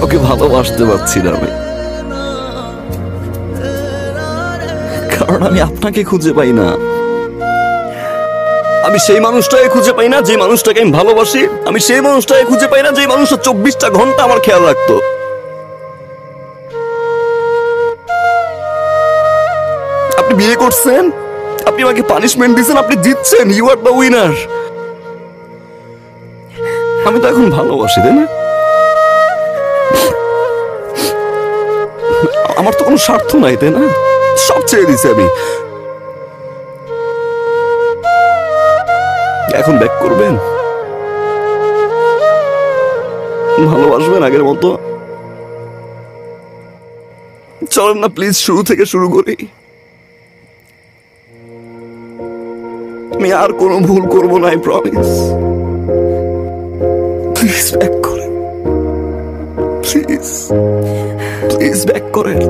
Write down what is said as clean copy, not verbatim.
কাউকে ভালোবাসতে পারছি না আমি, কারণ আমি আপনাকে খুঁজে পাই না। আমি সেই মানুষটাকে খুঁজে পাই না যে মানুষটাকে আমি ভালোবাসি। আমি সেই মানুষটাকে খুঁজে পাই না যে মানুষটা 24টা ঘন্টা আমার খেয়াল রাখতো। আপনি বিয়ে করছেন, আপনি আমাকে পানিশমেন্ট দিচ্ছেন, আপনি জিতছেন, ইউ আর দ্য উইনার। আমি তো এখন ভালোবাসি, তাই না? আমার তো কোনো স্বার্থ নাই, তাই না? সব ছেড়ে দিছি আমি। এখন ব্যাক করবেন? ভালোবাসবেন আগের মতো? চলেন না প্লিজ শুরু থেকে শুরু করি। আমি আর কোনো ভুল করবো না, আই প্রমিস। প্লিজ ব্যাক করেন, প্লিজ প্লিজ ব্যাক করেন।